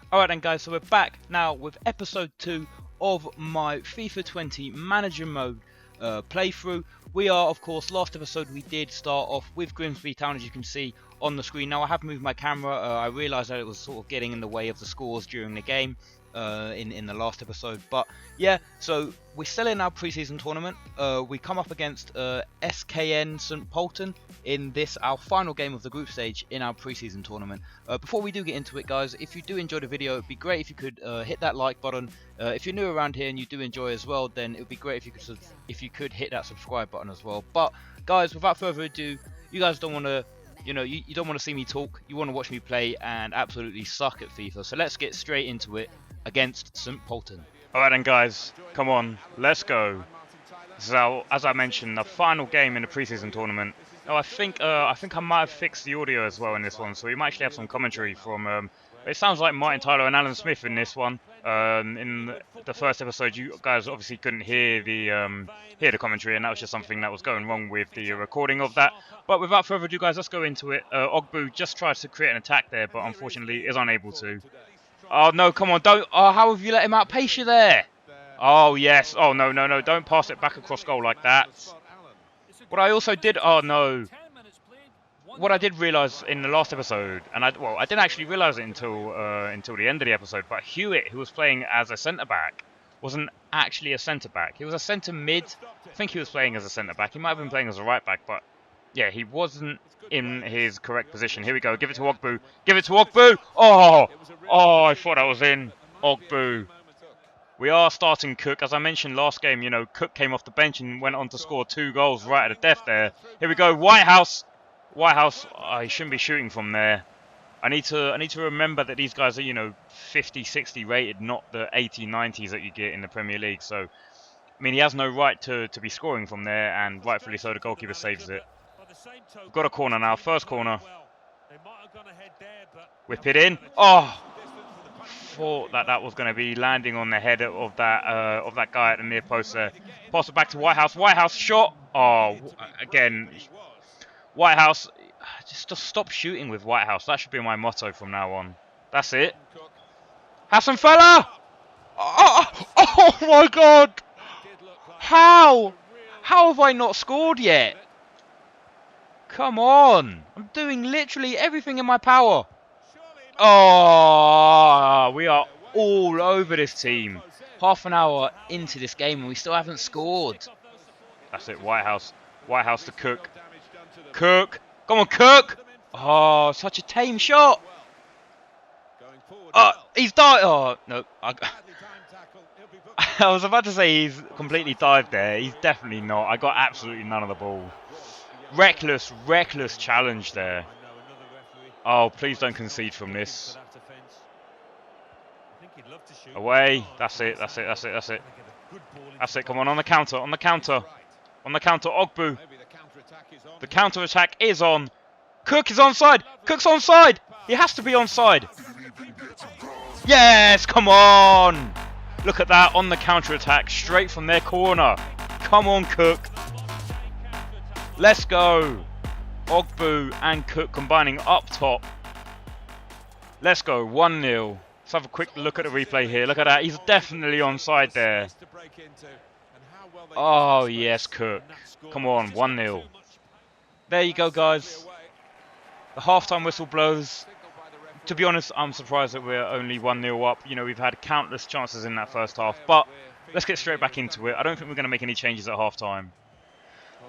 Alright then guys, so we're back now with episode 2 of my FIFA 20 manager mode playthrough. We are, of course, last episode we did start off with Grimsby Town, as you can see on the screen. Now I have moved my camera, I realised that it was sort of getting in the way of the scores during the game in the last episode. But yeah, so we're still in our pre-season tournament. We come up against SKN St Polten in this, our final game of the group stage in our pre-season tournament. Before we do get into it, guys, if you do enjoy the video, it'd be great if you could hit that like button. If you're new around here and you do enjoy as well, then it would be great if you could hit that subscribe button as well. But guys, without further ado, you guys don't want to, you don't want to see me talk. You want to watch me play and absolutely suck at FIFA. So let's get straight into it against St Polten. Alright then guys, come on, let's go. This is our, as I mentioned, the final game in the pre-season tournament. Oh, I think I might have fixed the audio as well in this one, so we might actually have some commentary from. It sounds like Martin Tyler and Alan Smith in this one. In the first episode, you guys obviously couldn't hear the commentary, and that was just something that was going wrong with the recording of that. But without further ado, guys, let's go into it. Ogbu just tried to create an attack there, but unfortunately is unable to. Oh no, come on, don't! Oh, how have you let him outpace you there? Oh yes. Oh no, no, no! Don't pass it back across goal like that. What I also did, oh no, what I did realise in the last episode, and I didn't actually realise it until the end of the episode, but Hewitt, who was playing as a centre back, wasn't actually a centre back. He was a centre mid. I think he was playing as a centre back. He might have been playing as a right back, but yeah, he wasn't in his correct position. Here we go. Give it to Ogbu. Give it to Ogbu. Oh, I thought that was in. Ogbu. We are starting Cook. As I mentioned last game, Cook came off the bench and went on to score 2 goals right at the death there. Here we go, Whitehouse. Whitehouse, he shouldn't be shooting from there. I need to remember that these guys are, 50, 60 rated, not the 80, 90s that you get in the Premier League. So, I mean, he has no right to be scoring from there, and rightfully so, the goalkeeper saves it. We've got a corner now, first corner. Whip it in. Oh! Thought that was going to be landing on the head of that guy at the near post there. Pass it back to Whitehouse. Whitehouse shot. Oh, again, Whitehouse. Just stop shooting with Whitehouse. That should be my motto from now on. That's it. Hassan Fella. Oh my God! How have I not scored yet? Come on! I'm doing literally everything in my power. Oh, we are all over this team. Half an hour into this game and we still haven't scored. That's it, Whitehouse. Whitehouse to Cook. Cook. Come on, Cook. Oh, such a tame shot. Oh, he's died. Oh, no. I was about to say he's completely dived there. He's definitely not. I got absolutely none of the ball. Reckless challenge there. Oh, please don't concede from this. Away. That's it. That's it. Come on the counter. Ogbu. The counter attack is on. Cook is onside. Cook's onside. He has to be onside. Yes, come on. Look at that on the counter attack, straight from their corner. Come on, Cook. Let's go. Ogbu and Cook combining up top. Let's go, 1-0. Let's have a quick look at the replay here. Look at that, he's definitely onside there. Oh yes, Cook. Come on, 1-0. There you go, guys. The halftime whistle blows. To be honest, I'm surprised that we're only 1-0 up. We've had countless chances in that first half, but let's get straight back into it. I don't think we're going to make any changes at halftime.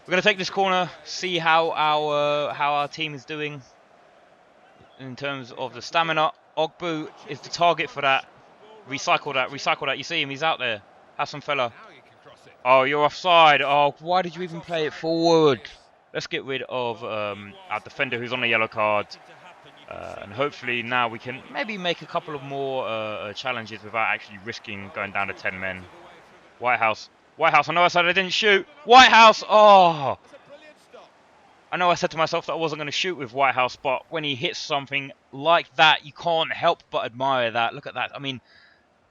We're going to take this corner, see how our team is doing in terms of the stamina. Ogbu is the target for that. Recycle that. You see him, he's out there. Hassan Fella. Oh, you're offside. Oh, why did you even play it forward? Let's get rid of our defender who's on a yellow card. And hopefully now we can maybe make a couple of more challenges without actually risking going down to 10 men. Whitehouse, I know I said I didn't shoot. Whitehouse, oh! I know I said to myself that I wasn't going to shoot with Whitehouse, but when he hits something like that, you can't help but admire that. Look at that. I mean,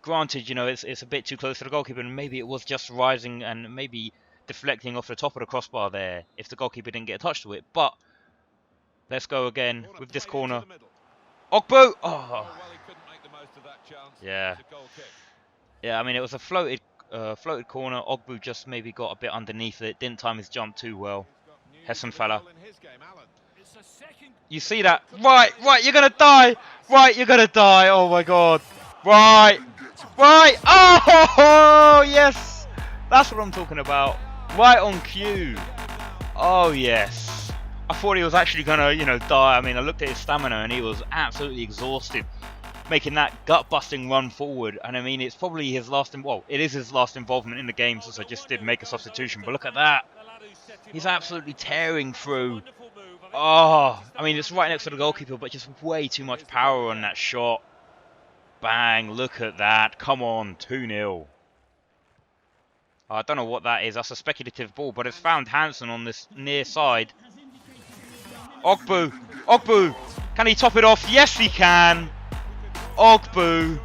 granted, it's a bit too close to the goalkeeper, and maybe it was just rising and maybe deflecting off the top of the crossbar there if the goalkeeper didn't get a touch to it. But let's go again with this corner. Ogbu! Oh! Yeah. Yeah, I mean, it was a floated corner. Ogbu just maybe got a bit underneath it. Didn't time his jump too well. Hessen fella. You see that? Right, you're going to die. Right, you're going to die. Oh, my God. Right. Oh, yes. That's what I'm talking about. Right on cue. Oh, yes. I thought he was actually going to, die. I mean, I looked at his stamina and he was absolutely exhausted, making that gut-busting run forward. And I mean, it's probably his last, it is his last involvement in the game since I just did make a substitution. But look at that. He's absolutely tearing through. Oh, I mean, it's right next to the goalkeeper, but just way too much power on that shot. Bang, look at that. Come on, 2-0. I don't know what that is. That's a speculative ball, but it's found Hansen on this near side. Ogbu. Can he top it off? Yes, he can. Ogbu.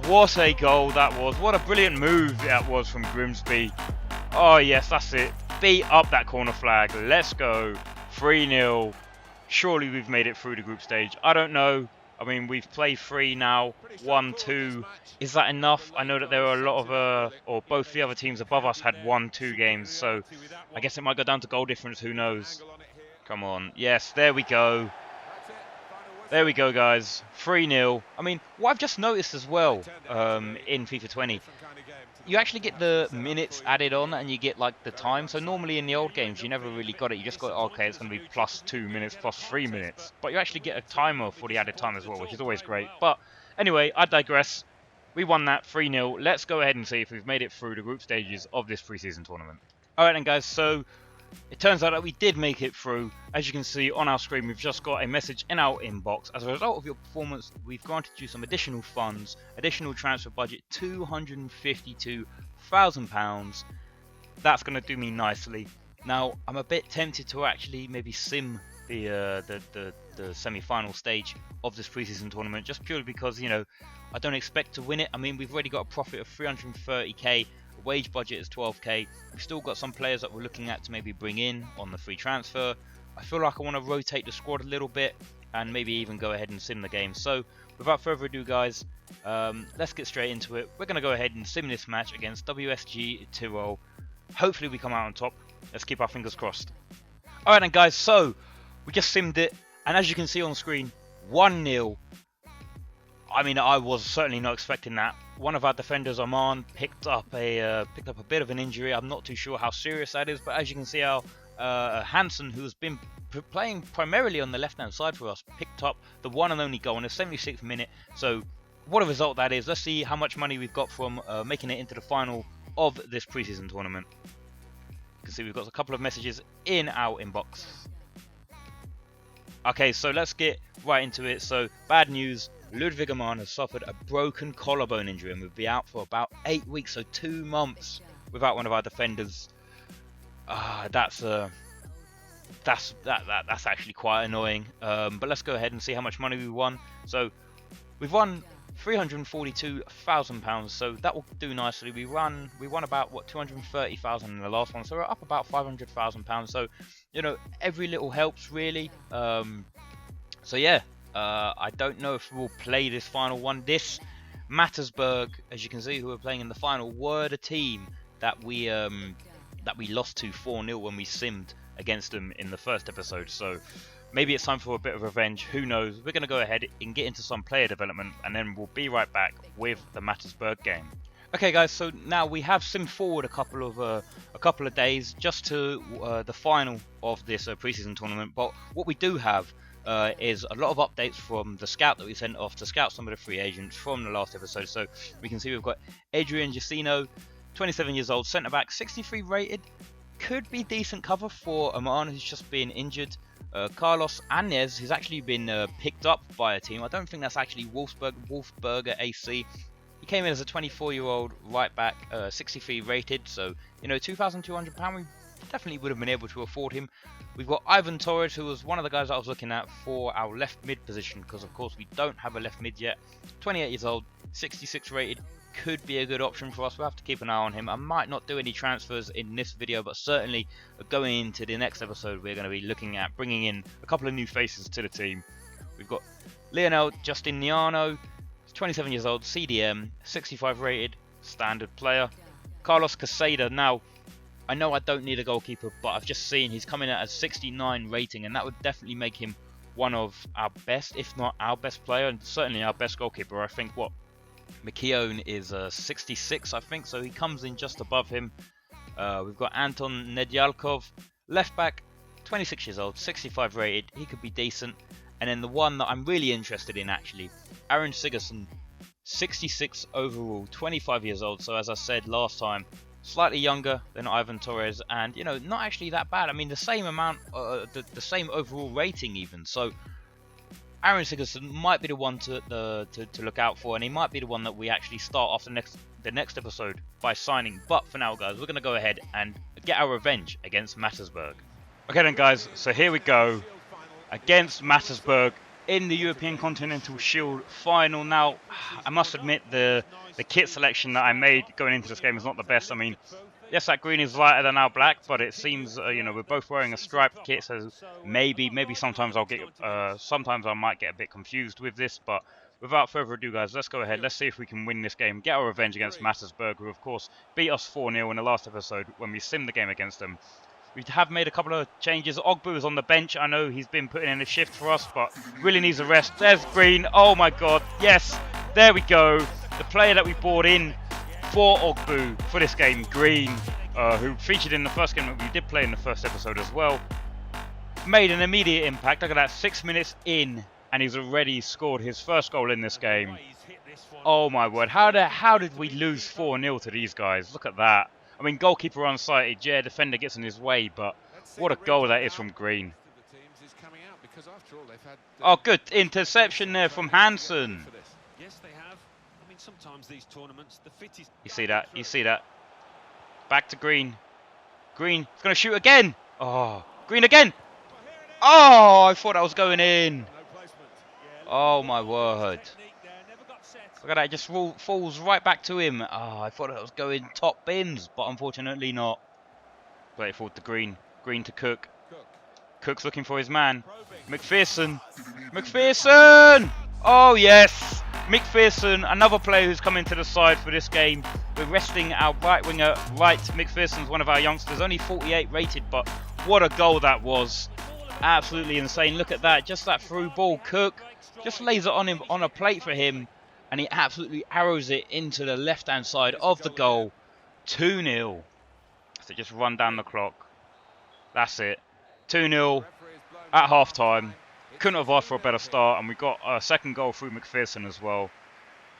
What a goal that was. What a brilliant move that was from Grimsby. Oh, yes, that's it. Beat up that corner flag. Let's go. 3-0. Surely we've made it through the group stage. I don't know. I mean, we've played 3 now. 1-2. Is that enough? I know that there are a lot of, or both the other teams above us had 1-2 games. So I guess it might go down to goal difference. Who knows? Come on. Yes, there we go. There we go, guys. 3-0. I mean, what I've just noticed as well in FIFA 20, you actually get the minutes added on and you get like the time. So normally in the old games, you never really got it. You just got, okay, it's going to be +2 minutes, +3 minutes. But you actually get a timer for the added time as well, which is always great. But anyway, I digress. We won that 3-0. Let's go ahead and see if we've made it through the group stages of this preseason tournament. All right then, guys. So it turns out that we did make it through. As you can see on our screen, we've just got a message in our inbox. As a result of your performance, we've granted you some additional funds, additional transfer budget, £252,000. That's going to do me nicely. Now, I'm a bit tempted to actually maybe sim the semi-final stage of this preseason tournament, just purely because, I don't expect to win it. I mean, we've already got a profit of 330k. Wage budget is 12k. We've still got some players that we're looking at to maybe bring in on the free transfer. I feel like I want to rotate the squad a little bit and maybe even go ahead and sim the game. So without further ado, guys, let's get straight into it. We're going to go ahead and sim this match against WSG Tyrol. Hopefully we come out on top. Let's keep our fingers crossed. Alright then, guys, so we just simmed it, and as you can see on screen, 1-0. I mean, I was certainly not expecting that. One of our defenders, Oman, picked up a bit of an injury. I'm not too sure how serious that is, but as you can see, our Hansen, who's been playing primarily on the left-hand side for us, picked up the one and only goal in the 76th minute. So, what a result that is. Let's see how much money we've got from making it into the final of this preseason tournament. You can see we've got a couple of messages in our inbox. Okay, so let's get right into it. So, bad news. Ludwig Amann has suffered a broken collarbone injury and will be out for about 8 weeks, so 2 months without one of our defenders. That's actually quite annoying. But let's go ahead and see how much money we won. So we've won £342,000, so that will do nicely. We won about 230,000 in the last one, so we're up about £500,000. So every little helps really. So yeah. I don't know if we'll play this final one. This Mattersburg, as you can see, who are playing in the final, were the team that we lost to 4-0 when we simmed against them in the first episode. So maybe it's time for a bit of revenge. Who knows? We're going to go ahead and get into some player development, and then we'll be right back with the Mattersburg game. Okay, guys. So now we have simmed forward a couple of days just to the final of this preseason tournament. But what we do have is a lot of updates from the scout that we sent off to scout some of the free agents from the last episode. So we can see we've got Adrian Giacino, 27 years old, centre back, 63 rated. Could be decent cover for Aman, who's just been injured. Carlos Anez, who's actually been picked up by a team. I don't think that's actually Wolfsberger AC. He came in as a 24-year-old right back, 63 rated. So £2,200. We definitely would have been able to afford him. We've got Ivan Torres, who was one of the guys I was looking at for our left mid position, because of course we don't have a left mid yet. 28 years old, 66 rated, could be a good option for us. We'll have to keep an eye on him. I might not do any transfers in this video, but certainly going into the next episode, we're going to be looking at bringing in a couple of new faces to the team. We've got Lionel Justiniano, 27 years old, CDM, 65 rated, standard player. Carlos Casada. Now, I know I don't need a goalkeeper, but I've just seen he's coming out at 69 rating, and that would definitely make him one of our best, if not our best player, and certainly our best goalkeeper. I think what McKeown is 66, I think, so he comes in just above him. We've got Anton Nedyalkov, left back, 26 years old, 65 rated. He could be decent. And then the one that I'm really interested in, actually, Aaron Sigurdsson, 66 overall, 25 years old. So as I said last time, slightly younger than Ivan Torres, and you know, not actually that bad. I mean, the same amount, the same overall rating even. So Aaron Sigurdsson might be the one to look out for, and he might be the one that we actually start off the next episode by signing. But for now, guys, we're going to go ahead and get our revenge against Mattersburg. Okay then, guys, so here we go against Mattersburg in the European Continental Shield final. Now, I must admit the kit selection that I made going into this game is not the best. I mean, yes, that green is lighter than our black, but it seems you know, we're both wearing a striped kit, so maybe sometimes sometimes I might get a bit confused with this. But without further ado, guys, let's go ahead. Let's see if we can win this game, get our revenge against Mattersburg, who of course beat us 4-0 in the last episode when we simmed the game against them. We have made a couple of changes. Ogbu is on the bench. I know he's been putting in a shift for us, but really needs a rest. There's Green. Oh my god. Yes. There we go. The player that we brought in for Ogbu for this game, Green, who featured in the first game that we did play in the first episode as well, made an immediate impact. Look at that. 6 minutes in, and he's already scored his first goal in this game. Oh my word. How did we lose 4-0 to these guys? Look at that. I mean, goalkeeper unsighted, yeah, defender gets in his way, but what a goal that is from Green. Oh, good interception there from Hansen. You see that? You see that? Back to Green. Green is going to shoot again. Oh, Green again. Oh, I thought that was going in. Oh, my word. Look at that, it just falls right back to him. Oh, I thought it was going top bins, but unfortunately not. Play it forward to Green. Green to Cook. Cook's looking for his man. McPherson. McPherson! Oh, yes. McPherson, another player who's come into the side for this game. We're resting our right winger, right. McPherson's one of our youngsters, only 48 rated, but what a goal that was. Absolutely insane. Look at that, just that through ball. Cook just lays it on him, on a plate for him, and he absolutely arrows it into the left-hand side of the goal. 2-0. So just run down the clock. That's it. 2-0 at half-time. Couldn't have asked for a better start, and we got a second goal through McPherson as well.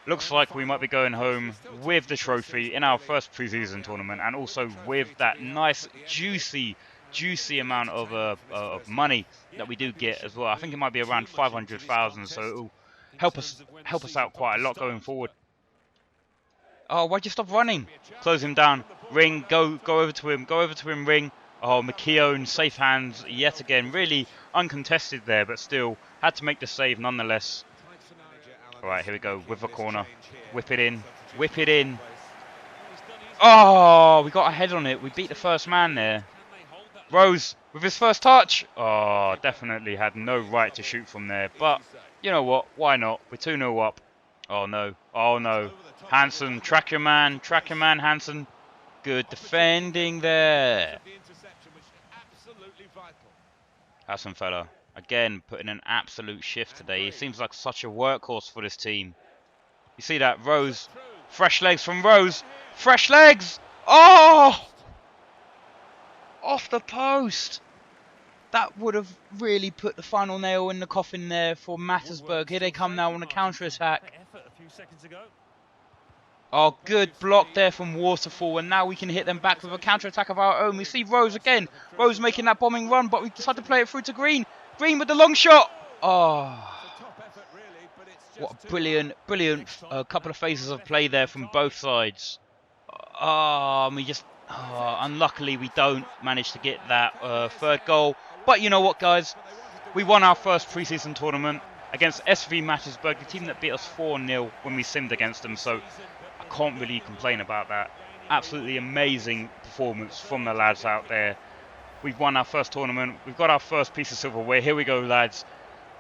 Looks like we might be going home with the trophy in our first pre-season tournament, and also with that nice, juicy amount of money that we do get as well. I think it might be around 500,000, so it'll help us out quite a lot going forward. Oh, why'd you stop running? Close him down. Ring, go over to him, Ring. Oh, McKeown, safe hands yet again. Really uncontested there, but still had to make the save nonetheless. All right, here we go with a corner. Whip it in. Oh, we got a head on it. We beat the first man there. Rose with his first touch. Oh, definitely had no right to shoot from there. But you know what? Why not? We're 2-0 up. Oh no. Hansen, track your man, Hansen. Good defending there. Hassan fella, again, putting an absolute shift today. He seems like such a workhorse for this team. You see that? Rose. Fresh legs from Rose. Fresh legs! Oh! Off the post. That would have really put the final nail in the coffin there for Mattersburg. Here they come now on a counter-attack. Oh, good block there from Waterfall, and now we can hit them back with a counter-attack of our own. We see Rose again. Rose making that bombing run, but we decide to play it through to Green. Green with the long shot. Oh, what a brilliant couple of phases of play there from both sides. Oh, unluckily we don't manage to get that third goal. But you know what, guys? We won our first pre-season tournament against SV Mattersburg, the team that beat us 4-0 when we simmed against them. So I can't really complain about that. Absolutely amazing performance from the lads out there. We've won our first tournament. We've got our first piece of silverware. Here we go, lads.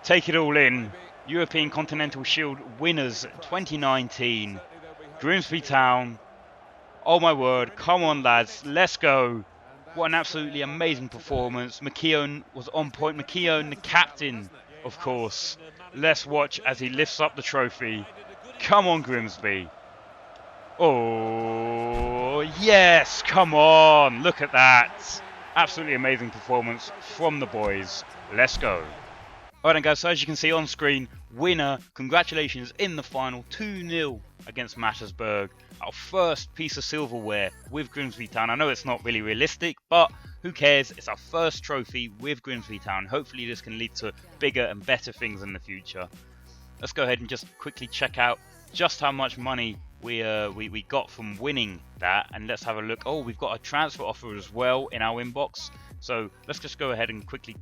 Take it all in. European Continental Shield winners 2019, Grimsby Town. Oh my word, come on lads, let's go. What an absolutely amazing performance. McKeown was on point. McKeown, the captain, of course. Let's watch as he lifts up the trophy. Come on, Grimsby. Oh, yes, come on. Look at that. Absolutely amazing performance from the boys. Let's go. Alright then guys, so as you can see on screen, winner, congratulations in the final, 2-0 against Mattersburg. Our first piece of silverware with Grimsby Town. I know it's not really realistic, but who cares? It's our first trophy with Grimsby Town. Hopefully this can lead to bigger and better things in the future. Let's go ahead and just quickly check out just how much money we got from winning that, and let's have a look. Oh, we've got a transfer offer as well in our inbox, so let's just go ahead and quickly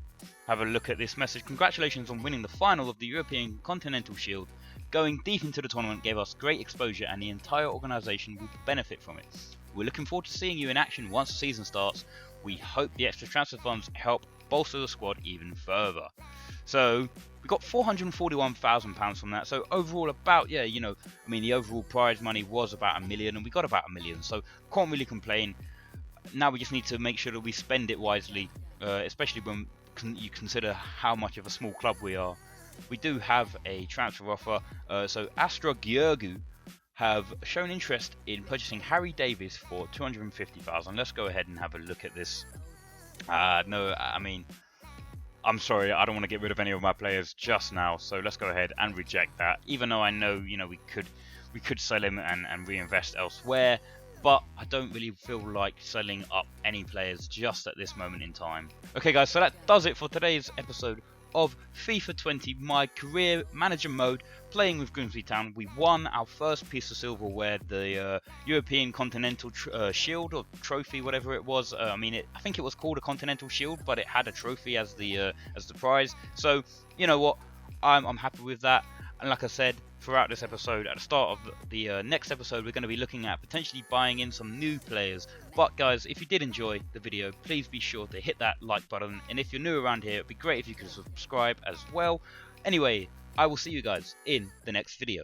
have a look at this message. Congratulations on winning the final of the European Continental Shield. Going deep into the tournament gave us great exposure and the entire organisation will benefit from it. We're looking forward to seeing you in action once the season starts. We hope the extra transfer funds help bolster the squad even further. So we got £441,000 from that. So overall about, yeah, you know, I mean the overall prize money was about $1 million and we got about $1 million. So can't really complain. Now we just need to make sure that we spend it wisely, especially when you consider how much of a small club we are. We do have a transfer offer. So Astra Georgiou have shown interest in purchasing Harry Davies for $250,000. Let's go ahead and have a look at this. No, I mean, I'm sorry, I don't want to get rid of any of my players just now, so let's go ahead and reject that. Even though I know, you know, we could sell him and reinvest elsewhere, but I don't really feel like selling up any players just at this moment in time. Okay guys, so that does it for today's episode of FIFA 20, my career manager mode, playing with Grimsby Town. We won our first piece of silverware, the European Continental Shield or trophy, whatever it was. I mean, I think it was called a Continental Shield, but it had a trophy as the prize. So you know what, I'm happy with that. And like I said, throughout this episode, at the start of the next episode, we're going to be looking at potentially buying in some new players. But guys, if you did enjoy the video, please be sure to hit that like button. And if you're new around here, it'd be great if you could subscribe as well. Anyway, I will see you guys in the next video.